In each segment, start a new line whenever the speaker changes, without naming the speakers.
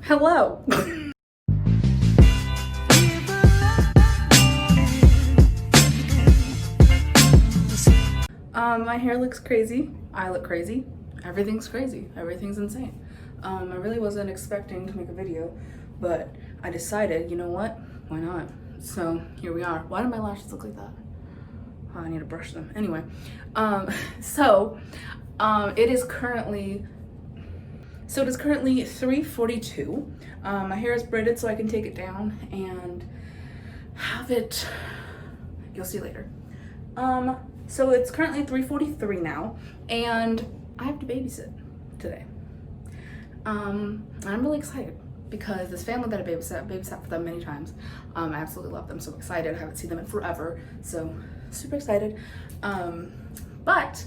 Hello. My hair looks crazy. I look crazy. Everything's crazy. Everything's insane. I really wasn't expecting to make a video, but I decided, you know what? Why not? So here we are. Why do my lashes look like that? Oh, I need to brush them. Anyway, it is currently 3:42. My hair is braided so I can take it down and have it, you'll see later. So it's currently 3:43 now, and I have to babysit today. I'm really excited because this family that I babysat for them many times. I absolutely love them, so excited. I haven't seen them in forever, so super excited. But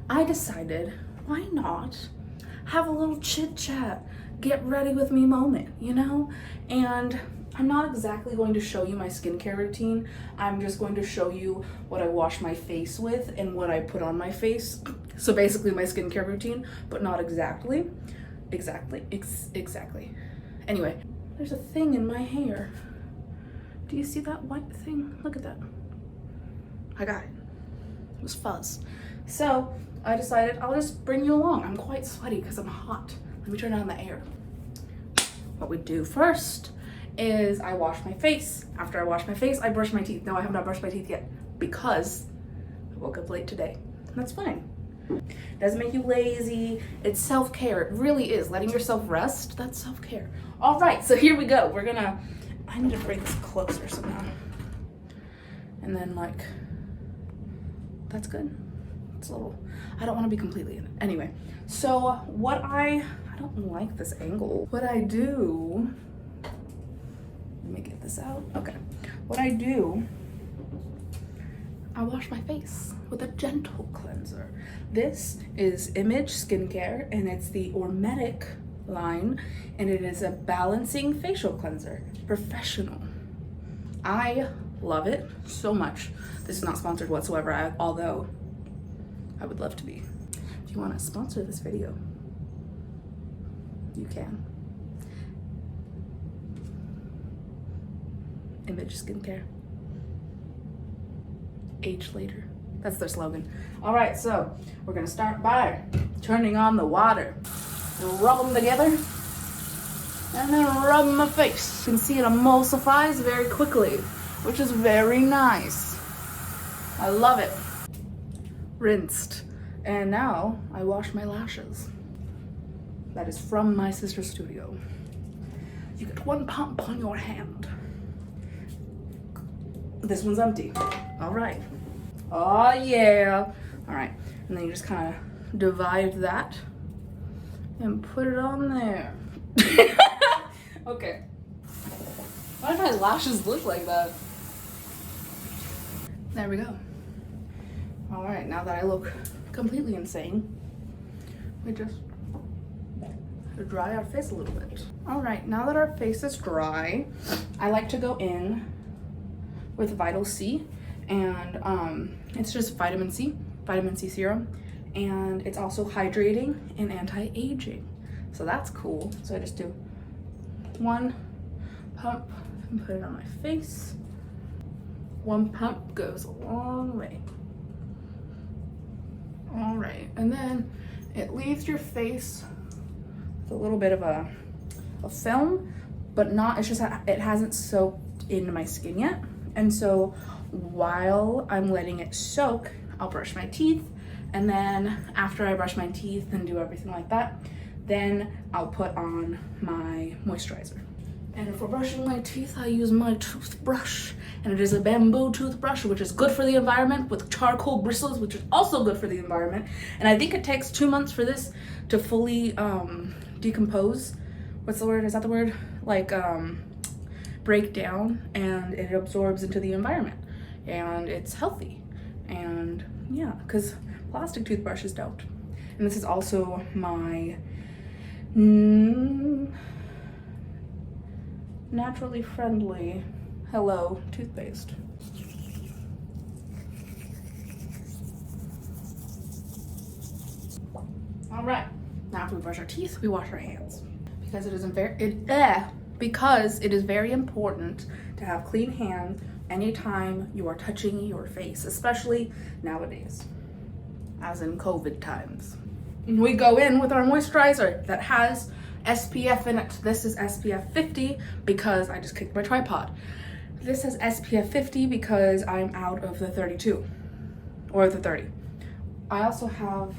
I decided, why not have a little chit chat, get ready with me moment, you know? And I'm not exactly going to show you my skincare routine. I'm just going to show you what I wash my face with and what I put on my face. So basically my skincare routine, but not exactly. Exactly. Anyway, there's a thing in my hair. Do you see that white thing? Look at that. I got it. It was fuzz. So I decided I'll just bring you along. I'm quite sweaty because I'm hot. Let me turn on the air. What we do first is I wash my face. After I wash my face, I brush my teeth. No, I have not brushed my teeth yet because I woke up late today. And that's fine. It doesn't make you lazy. It's self-care. It really is. Letting yourself rest, that's self-care. All right, so here we go. I need to bring this closer somehow. And then that's good. It's a little, I don't want to be completely in it. Anyway, so I don't like this angle. What I do, let me get this out. Okay. What I do, I wash my face with a gentle cleanser. This is Image Skincare, and it's the Ormetic line, and it is a balancing facial cleanser. Professional. I love it so much. This is not sponsored whatsoever, although I would love to be. If you want to sponsor this video, you can. Image Skincare. Age later. That's their slogan. All right, so we're gonna start by turning on the water. Rub them together, and then rub my face. You can see it emulsifies very quickly, which is very nice. I love it. Rinsed. And now I wash my lashes. That is from my sister's studio. You get one pump on your hand. This one's empty. All right. Oh yeah. All right. And then you just kind of divide that and put it on there. Okay. Why do my lashes look like that? There we go. All right, now that I look completely insane, we just dry our face a little bit. All right, now that our face is dry, I like to go in with Vital C, and it's just vitamin C serum, and it's also hydrating and anti-aging, so that's cool. So I just do one pump and put it on my face. One pump goes a long way. All right, and then it leaves your face with a little bit of a film, but not, it's just it hasn't soaked into my skin yet. And so while I'm letting it soak, I'll brush my teeth, and then after I brush my teeth and do everything like that, then I'll put on my moisturizer. And for brushing my teeth, I use my toothbrush, and it is a bamboo toothbrush, which is good for the environment, with charcoal bristles, which is also good for the environment. And I think it takes 2 months for this to fully decompose. What's the word? Is that the word? Break down, and it absorbs into the environment, and it's healthy. And yeah, because plastic toothbrushes don't. And this is also my naturally friendly Hello toothpaste. All right, now after we brush our teeth, we wash our hands. because it is very important to have clean hands anytime you are touching your face, especially nowadays, as in COVID times. We go in with our moisturizer that has SPF in it. This is SPF 50 because I just kicked my tripod. This is SPF 50 because I'm out of the 32 or the 30. I also have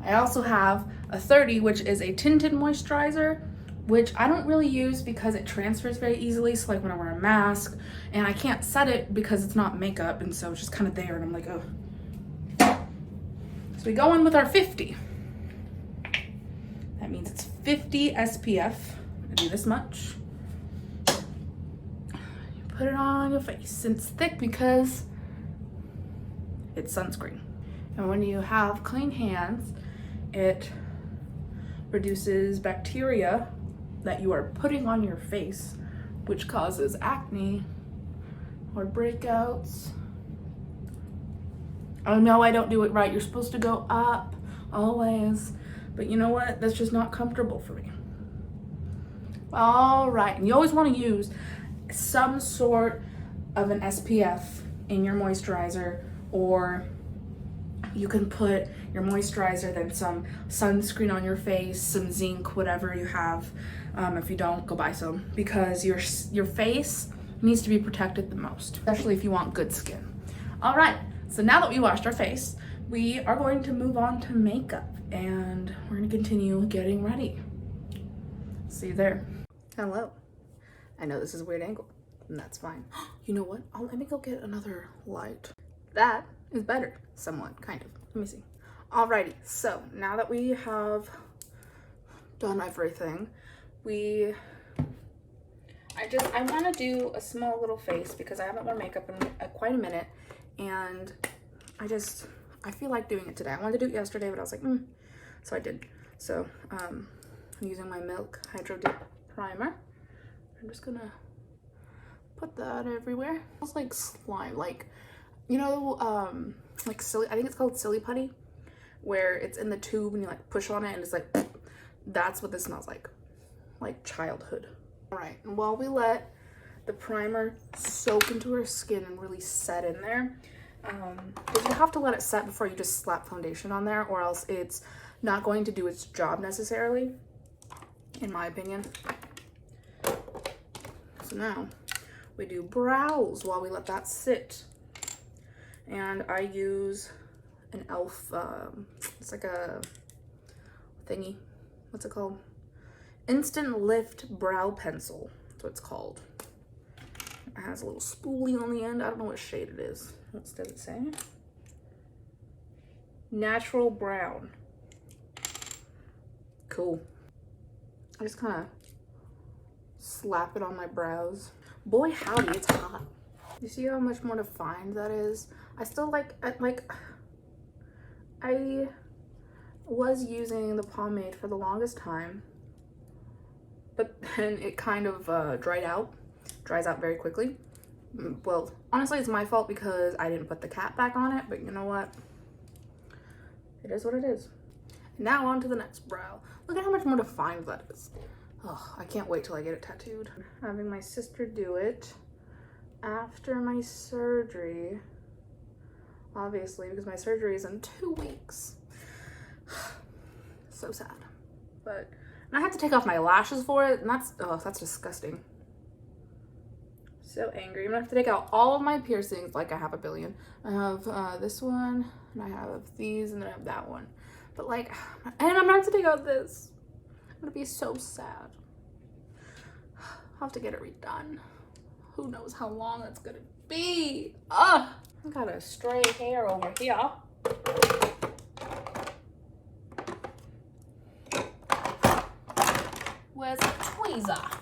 I also have a 30, which is a tinted moisturizer, which I don't really use because it transfers very easily. So like when I wear a mask, and I can't set it because it's not makeup, and so it's just kind of there, and I'm like, oh. So we go in with our 50. That means it's 50 SPF. I do this much. You put it on your face, and it's thick because it's sunscreen. And when you have clean hands, it reduces bacteria that you are putting on your face, which causes acne or breakouts. Oh no, I don't do it right. You're supposed to go up always. But you know what? That's just not comfortable for me. All right, and you always want to use some sort of an SPF in your moisturizer, or you can put your moisturizer, then some sunscreen on your face, some zinc, whatever you have. If you don't, go buy some, because your face needs to be protected the most, especially if you want good skin. All right, so now that we washed our face, we are going to move on to makeup, and we're going to continue getting ready. See you there. Hello. I know this is a weird angle, and that's fine. You know what? Let me go get another light. That is better, somewhat, kind of. Let me see. Alrighty, so now that we have done everything, I want to do a small little face because I haven't worn makeup in quite a minute, and I feel like doing it today. I wanted to do it yesterday, but I was like, so I did. So I'm using my Milk Hydro Dip Primer. I'm just gonna put that everywhere. It smells like slime, like, you know, like silly, I think it's called Silly Putty, where it's in the tube and you like push on it and it's like, that's what this smells like childhood. All right, and while we let the primer soak into our skin and really set in there, because you have to let it set before you just slap foundation on there, or else it's not going to do its job necessarily, in my opinion. So now we do brows while we let that sit. And I use an e.l.f. It's like a thingy. What's it called? Instant Lift Brow Pencil. That's what it's called. It has a little spoolie on the end. I don't know what shade it is. What does it say? Natural Brown. Cool. I just kind of slap it on my brows. Boy, howdy, it's hot. You see how much more defined that is? I still I was using the pomade for the longest time, but then it kind of dries out very quickly. Well, honestly, it's my fault because I didn't put the cap back on it, but you know what? It is what it is. Now on to the next brow. Look at how much more defined that is. Oh, I can't wait till I get it tattooed. Having my sister do it after my surgery, obviously, because my surgery is in 2 weeks. So sad. But and I had to take off my lashes for it, and that's disgusting. So angry. I'm gonna have to take out all of my piercings, like I have a billion. I have this one, and I have these, and then I have that one. But like, and I'm gonna have to take out this. I'm gonna be so sad. I'll have to get it redone. Who knows how long that's gonna be? Ugh! I got a stray hair over here. Where's the tweezer?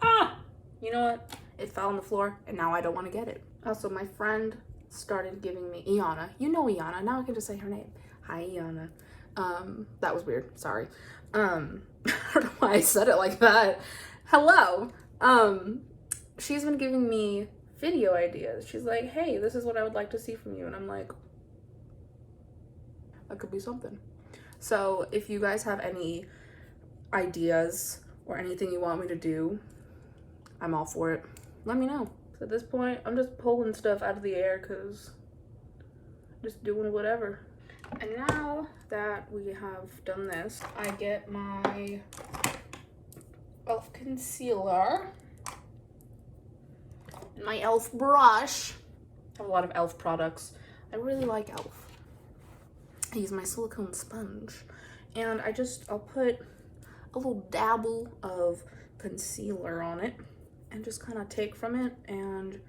Ah! You know what? It fell on the floor, and now I don't want to get it. Also, my friend started giving me Iana. You know Iana. Now I can just say her name. Hi, Iana. That was weird. Sorry. I don't know why I said it like that. Hello. She's been giving me video ideas. She's like, hey, this is what I would like to see from you. And I'm like, That could be something. So if you guys have any ideas or anything you want me to do, I'm all for it. Let me know. So at this point, I'm just pulling stuff out of the air because just doing whatever. And now that we have done this, I get my e.l.f. concealer and my e.l.f. brush. I have a lot of e.l.f. products. I really like e.l.f. I use my silicone sponge, and I'll put a little dabble of concealer on it and just kind of take from it and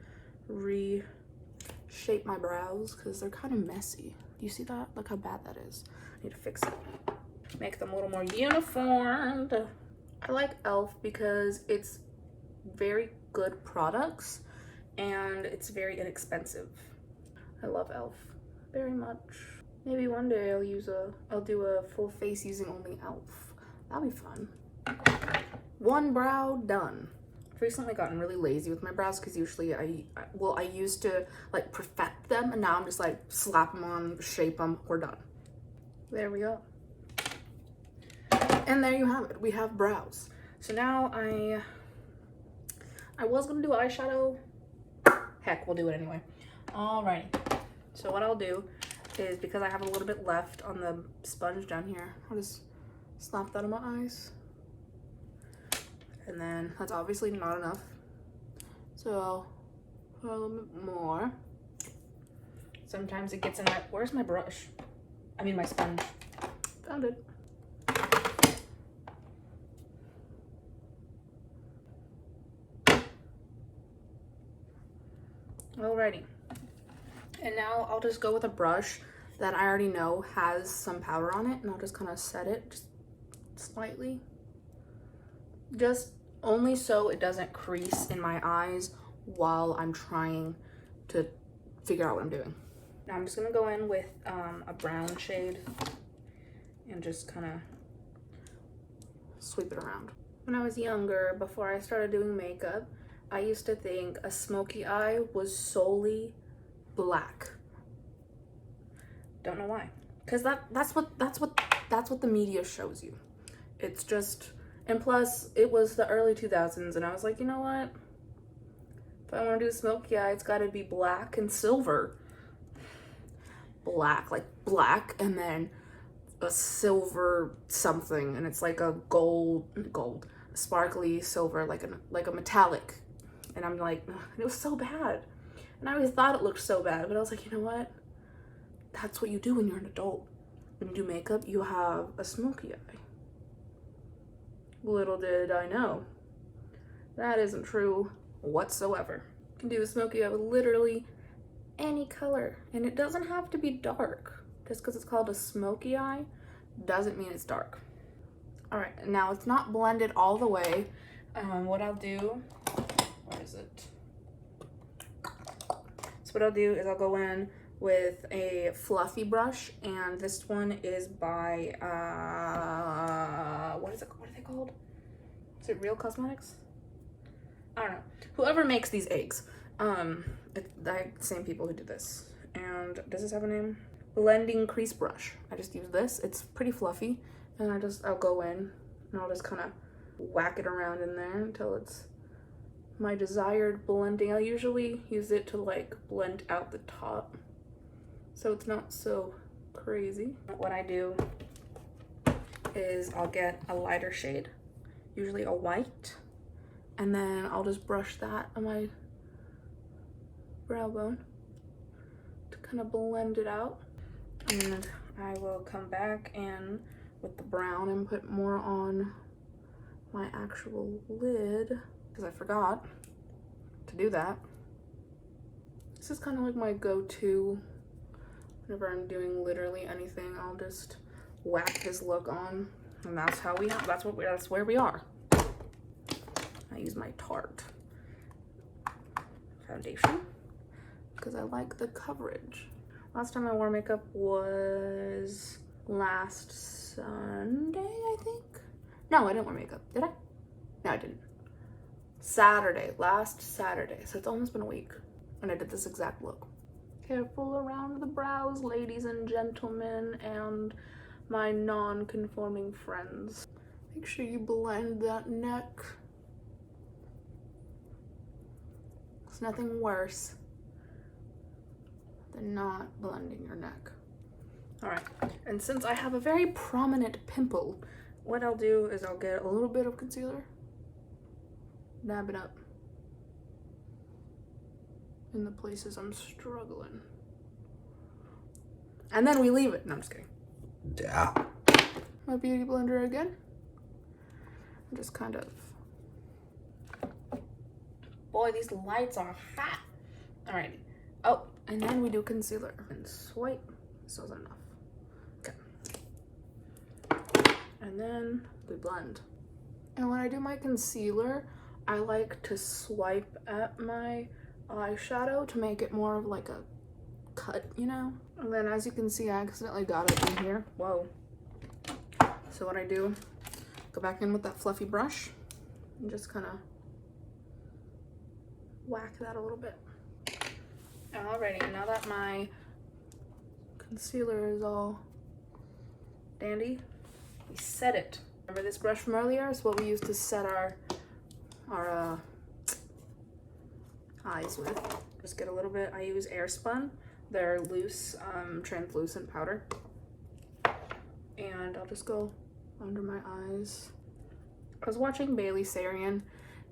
reshape my brows because they're kind of messy. Do you see that? Look how bad that is. I need to fix it. Make them a little more uniformed. I like e.l.f. because it's very good products and it's very inexpensive. I love e.l.f. very much. Maybe one day I'll do a full face using only e.l.f. That'll be fun. One brow done. I've recently gotten really lazy with my brows because usually I used to like perfect them, and now I'm just like slap them on, shape them, we're done. There we go. And there you have it. We have brows. So now I was gonna do eyeshadow. Heck, we'll do it anyway. Alrighty. So what I'll do is, because I have a little bit left on the sponge down here, I'll just slap that on my eyes. And then that's obviously not enough. So a little bit more. Sometimes it gets in my, where's my brush? I mean my sponge. Found it. Alrighty. And now I'll just go with a brush that I already know has some powder on it, and I'll just kind of set it just slightly. Just only so it doesn't crease in my eyes while I'm trying to figure out what I'm doing. Now I'm just gonna go in with a brown shade and just kind of sweep it around. When I was younger, before I started doing makeup, I used to think a smoky eye was solely black. Don't know why. Because that's what the media shows you. It's just, and plus it was the early 2000s, and I was like, you know what? If I want to do a smoky eye, it's got to be black and silver. Black, like black, and then a silver something, and it's like a gold, sparkly silver, like a metallic. And I'm like, ugh, it was so bad. And I always thought it looked so bad, but I was like, you know what? That's what you do when you're an adult. When you do makeup, you have a smoky eye. Little did I know, that isn't true whatsoever. You can do a smoky eye with literally any color, and it doesn't have to be dark. Just because it's called a smoky eye doesn't mean it's dark. All right, now it's not blended all the way. What I'll do, where is it? So what I'll do is I'll go in with a fluffy brush, and this one is by what are they called? Is it Real Cosmetics? I don't know. Whoever makes these eggs. It's the same people who do this. And does this have a name? Blending crease brush. I just use this. It's pretty fluffy, and I'll go in and I'll just kind of whack it around in there until it's my desired blending. I'll usually use it to like blend out the top, so it's not so crazy. What I do is I'll get a lighter shade, usually a white, and then I'll just brush that on my brow bone to kind of blend it out. And I will come back in with the brown and put more on my actual lid, because I forgot to do that. This is kind of like my go-to whenever I'm doing literally anything. I'll just whack this look on, and that's where we are. I use my Tarte foundation because I like the coverage. Last time I wore makeup was last Sunday, I think. No, I didn't wear makeup, did I? No, I didn't. Last Saturday, so it's almost been a week when I did this exact look. Careful around the brows, ladies and gentlemen, and my non-conforming friends. Make sure you blend that neck. There's nothing worse than not blending your neck. All right, and since I have a very prominent pimple, what I'll do is I'll get a little bit of concealer, dab it up in the places I'm struggling. And then we leave it. No, I'm just kidding. Yeah. My beauty blender again. Just kind of. Boy, these lights are hot. Alrighty. Oh, and then we do concealer and swipe. So is enough. Okay. And then we blend. And when I do my concealer, I like to swipe at my eyeshadow to make it more of like a cut, you know? And then as you can see, I accidentally got it in here. Whoa. So what I do, go back in with that fluffy brush and just kind of whack that a little bit. Alrighty, now that my concealer is all dandy, we set it. Remember this brush from earlier? It's what we used to set our eyes with. Just get a little bit. I use Airspun. They're loose, translucent powder. And I'll just go under my eyes. I was watching Bailey Sarian,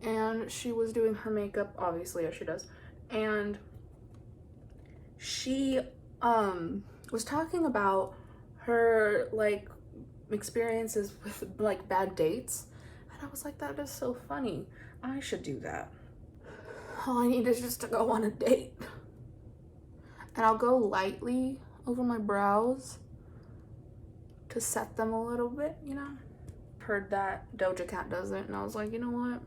and she was doing her makeup, obviously, as she does. And she was talking about her, like, experiences with, like, bad dates. And I was like, that is so funny. I should do that. All I need is just to go on a date. And I'll go lightly over my brows to set them a little bit, you know? Heard that Doja Cat does it, and I was like, you know what?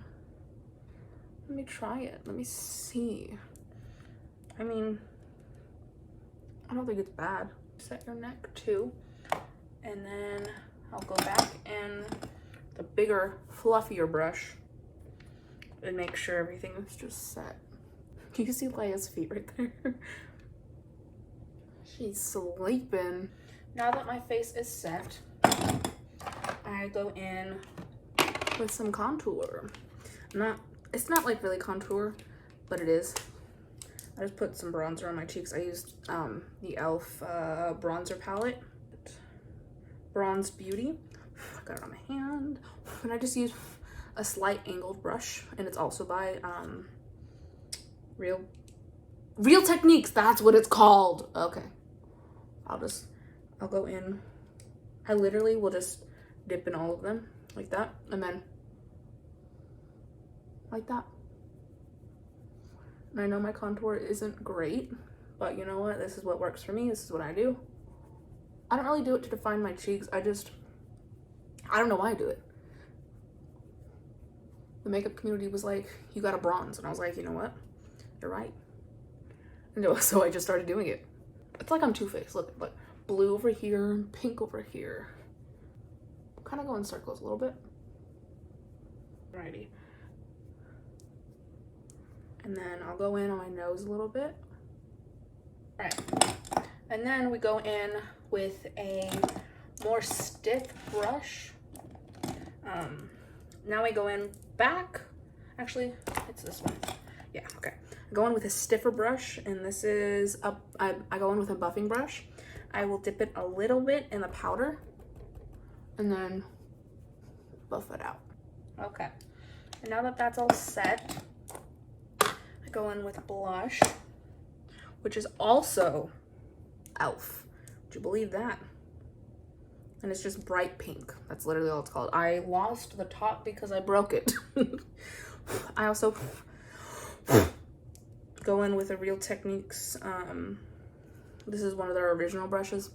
Let me try it. Let me see. I mean, I don't think it's bad. Set your neck too. And then I'll go back in the bigger, fluffier brush and make sure everything is just set. You can see Leia's feet right there. She's sleeping. Now that my face is set, I go in with some contour. It's not like really contour, but it is. I just put some bronzer on my cheeks. I used the e.l.f. Bronzer palette. Bronze Beauty. I got it on my hand. And I just use a slight angled brush, and it's also by Real Techniques. That's what it's called. Okay. I'll go in. I literally will just dip in all of them like that, and then like that. And I know my contour isn't great, but you know what? This is what works for me. This is what I do. I don't really do it to define my cheeks. I don't know why I do it. The makeup community was like, you gotta bronze. And I was like, you know what? You're right. And so I just started doing it. It's like I'm Two-Faced. Look, blue over here, pink over here. Kind of go in circles a little bit. Alrighty. And then I'll go in on my nose a little bit. Alright. And then we go in with a more stiff brush. Now we go in back. Actually, it's this one. Yeah, okay. I go in with a stiffer brush, and this is I go in with a buffing brush. I will dip it a little bit in the powder and then buff it out. Okay. And now that that's all set, I go in with blush, which is also e.l.f. Would you believe that? And it's just bright pink. That's literally all it's called. I lost the top because I broke it. I also go in with a Real Techniques. This is one of their original brushes.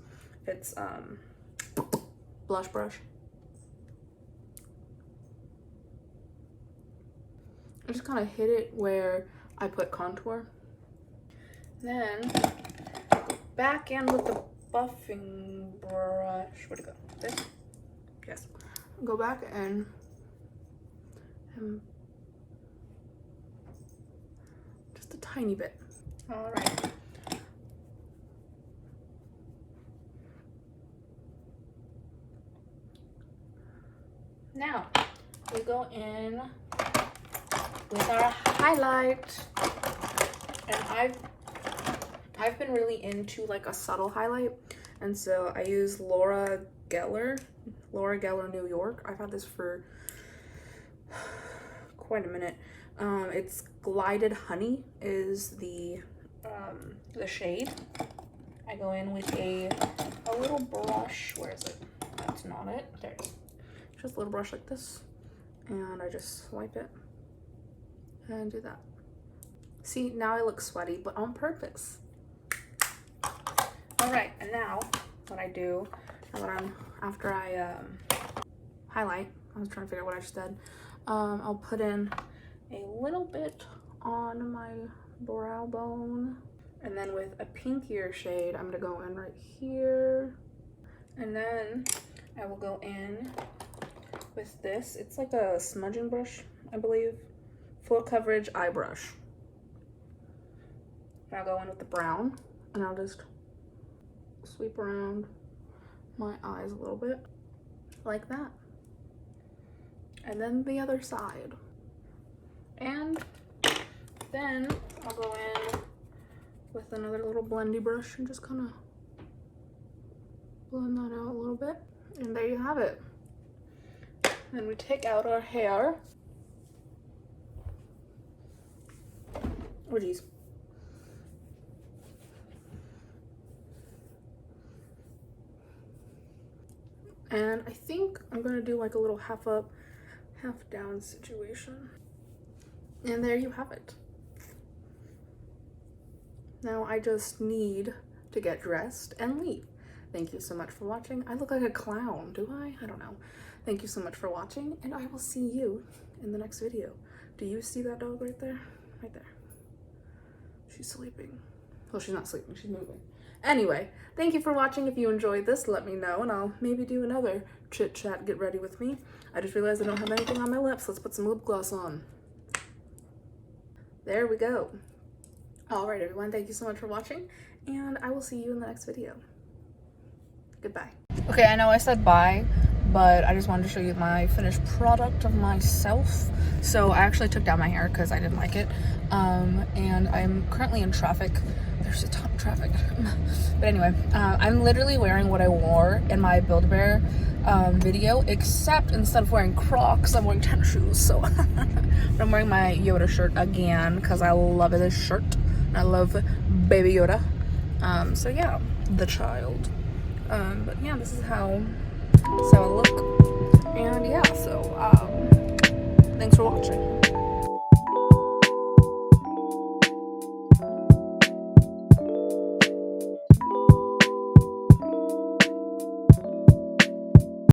It's blush brush. I just kind of hit it where I put contour. Then go back in with the buffing brush. Where'd it go? This? Yes. Go back in and just a tiny bit. All right. Now we go in with our highlight, and I've been really into like a subtle highlight, and so I use Laura Geller New York. I've had this for quite a minute. It's Glided Honey is the shade. I go in with a little brush. Where is it? That's not it. There it is. Just a little brush like this, and I just swipe it and do that. See, now I look sweaty, but on purpose. All right, and now what I do, after I highlight, I was trying to figure out what I just did. I'll put in a little bit on my brow bone, and then with a pinkier shade, I'm gonna go in right here, and then I will go in with this. It's like a smudging brush, I believe. Full coverage eye brush. And I'll go in with the brown, and I'll just sweep around my eyes a little bit, like that. And then the other side. And then I'll go in with another little blendy brush and just kind of blend that out a little bit. And there you have it. Then we take out our hair. Oh geez. And I think I'm gonna do like a little half up, half down situation. And there you have it. Now I just need to get dressed and leave. Thank you so much for watching. I look like a clown, do I? I don't know. Thank you so much for watching, and I will see you in the next video. Do you see that dog right there? Right there. She's sleeping. Well, she's not sleeping, she's moving. Anyway, thank you for watching. If you enjoyed this, let me know, and I'll maybe do another chit chat, get ready with me. I just realized I don't have anything on my lips. Let's put some lip gloss on. There we go. All right, everyone, thank you so much for watching, and I will see you in the next video. Goodbye. Okay, I know I said bye, but I just wanted to show you my finished product of myself. So I actually took down my hair because I didn't like it, and I'm currently in traffic. There's a ton of traffic. But anyway, I'm literally wearing what I wore in my Build-A-Bear video, except instead of wearing Crocs, I'm wearing tennis shoes. So but I'm wearing my Yoda shirt again because I love this shirt. I love Baby Yoda. So yeah, the child. But yeah, this is how I look. And yeah, so thanks for watching.